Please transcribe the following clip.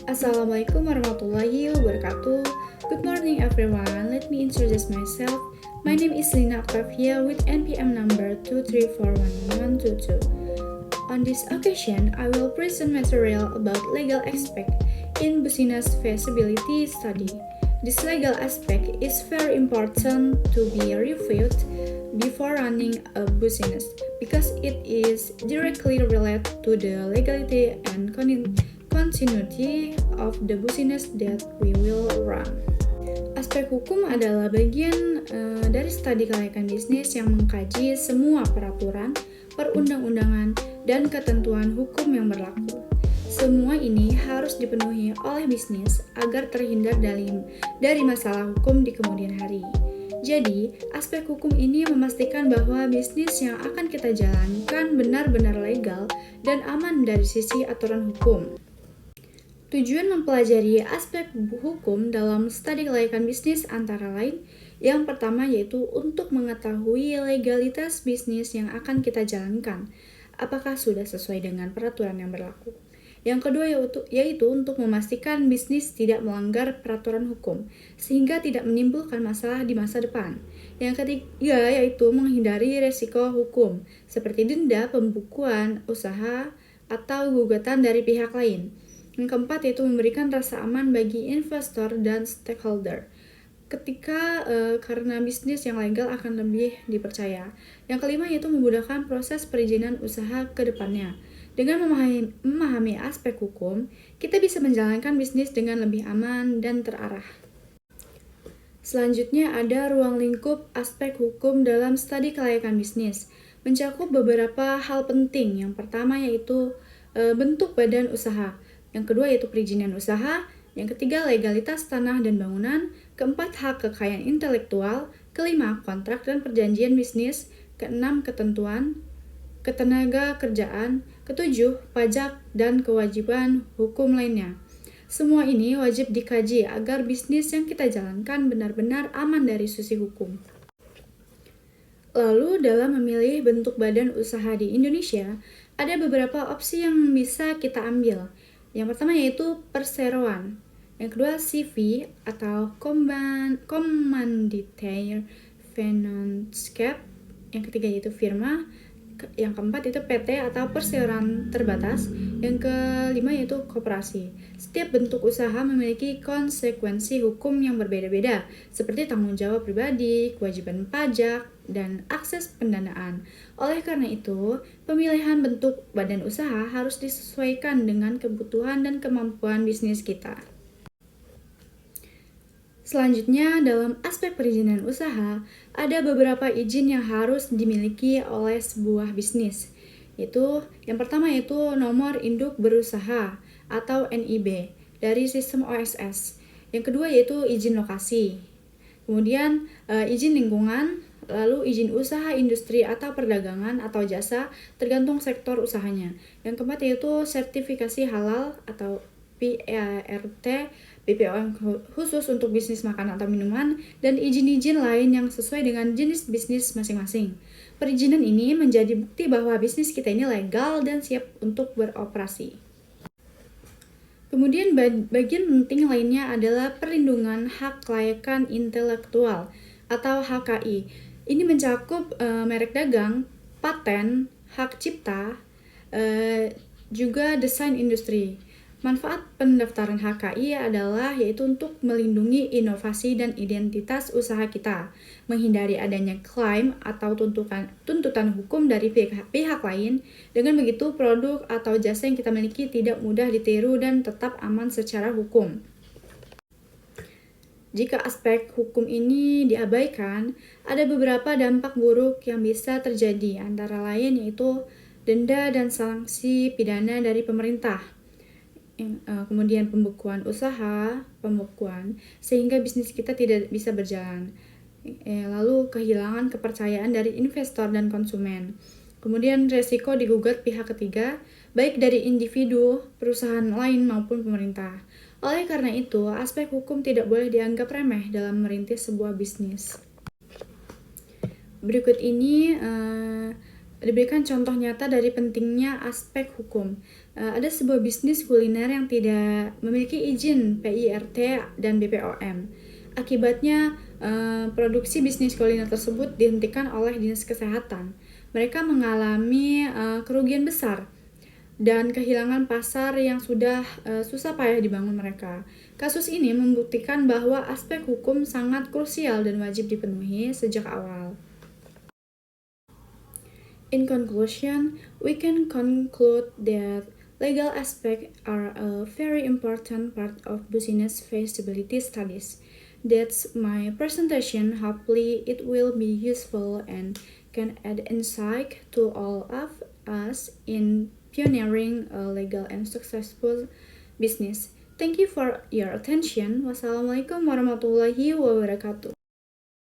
Assalamualaikum warahmatullahi wabarakatuh. Good morning everyone. Let me introduce myself. My name is Lina Octavia with NPM number 2341122. On this occasion, I will present material about legal aspect in business feasibility study. This legal aspect is very important to be reviewed before running a business because it is directly related to the legality and continuity of the business that we will run. Aspek hukum adalah bagian dari studi kelayakan bisnis yang mengkaji semua peraturan, perundang-undangan, dan ketentuan hukum yang berlaku. Semua ini harus dipenuhi oleh bisnis agar terhindar dari masalah hukum di kemudian hari. Jadi, aspek hukum ini memastikan bahwa bisnis yang akan kita jalankan benar-benar legal dan aman dari sisi aturan hukum. Tujuan mempelajari aspek hukum dalam studi kelayakan bisnis antara lain, yang pertama yaitu untuk mengetahui legalitas bisnis yang akan kita jalankan, apakah sudah sesuai dengan peraturan yang berlaku. Yang kedua yaitu untuk memastikan bisnis tidak melanggar peraturan hukum, sehingga tidak menimbulkan masalah di masa depan. Yang ketiga yaitu menghindari resiko hukum, seperti denda, pembukuan usaha, atau gugatan dari pihak lain. Yang keempat yaitu memberikan rasa aman bagi investor dan stakeholder karena bisnis yang legal akan lebih dipercaya. Yang kelima yaitu memudahkan proses perizinan usaha ke depannya. Dengan memahami aspek hukum, kita bisa menjalankan bisnis dengan lebih aman dan terarah. Selanjutnya ada ruang lingkup aspek hukum dalam studi kelayakan bisnis, mencakup beberapa hal penting. Yang pertama yaitu bentuk badan usaha. Yang kedua yaitu perizinan usaha, yang ketiga legalitas tanah dan bangunan, keempat hak kekayaan intelektual, kelima kontrak dan perjanjian bisnis, keenam ketentuan ketenaga kerjaan, ketujuh pajak dan kewajiban hukum lainnya. Semua ini wajib dikaji agar bisnis yang kita jalankan benar-benar aman dari sisi hukum. Lalu dalam memilih bentuk badan usaha di Indonesia, ada beberapa opsi yang bisa kita ambil. Yang pertama yaitu perseroan, yang kedua CV atau Commanditaire Financier, yang ketiga yaitu firma, yang keempat itu PT atau perseroan terbatas, yang kelima yaitu koperasi. Setiap bentuk usaha memiliki konsekuensi hukum yang berbeda-beda, seperti tanggung jawab pribadi, kewajiban pajak, dan akses pendanaan. Oleh karena itu, pemilihan bentuk badan usaha harus disesuaikan dengan kebutuhan dan kemampuan bisnis kita. Selanjutnya, dalam aspek perizinan usaha, ada beberapa izin yang harus dimiliki oleh sebuah bisnis. Yang pertama yaitu nomor induk berusaha atau NIB dari sistem OSS. Yang kedua yaitu izin lokasi. Kemudian izin lingkungan, lalu izin usaha industri atau perdagangan atau jasa tergantung sektor usahanya. Yang keempat yaitu sertifikasi halal atau PART, BPOM khusus untuk bisnis makanan atau minuman, dan izin-izin lain yang sesuai dengan jenis bisnis masing-masing. Perizinan ini menjadi bukti bahwa bisnis kita ini legal dan siap untuk beroperasi. Kemudian bagian penting lainnya adalah perlindungan hak kelayakan intelektual atau HKI. Ini mencakup merek dagang, paten, hak cipta, juga desain industri. Manfaat pendaftaran HKI adalah yaitu untuk melindungi inovasi dan identitas usaha kita, menghindari adanya klaim atau tuntutan hukum dari pihak lain. Dengan begitu, produk atau jasa yang kita miliki tidak mudah ditiru dan tetap aman secara hukum. Jika aspek hukum ini diabaikan, ada beberapa dampak buruk yang bisa terjadi, antara lain yaitu denda dan sanksi pidana dari pemerintah. Kemudian pembekuan usaha, sehingga bisnis kita tidak bisa berjalan. Lalu kehilangan kepercayaan dari investor dan konsumen. Kemudian resiko digugat pihak ketiga, baik dari individu, perusahaan lain maupun pemerintah. Oleh karena itu, aspek hukum tidak boleh dianggap remeh dalam merintis sebuah bisnis. Berikut ini diberikan contoh nyata dari pentingnya aspek hukum. ada sebuah bisnis kuliner yang tidak memiliki izin PIRT dan BPOM. Akibatnya, produksi bisnis kuliner tersebut dihentikan oleh Dinas Kesehatan. Mereka mengalami kerugian besar dan kehilangan pasar yang sudah susah payah dibangun mereka. Kasus ini membuktikan bahwa aspek hukum sangat krusial dan wajib dipenuhi sejak awal. In conclusion, we can conclude that legal aspects are a very important part of business feasibility studies. That's my presentation. Hopefully, it will be useful and can add insight to all of us in pioneering a legal and successful business. Thank you for your attention. Wassalamualaikum warahmatullahi wabarakatuh.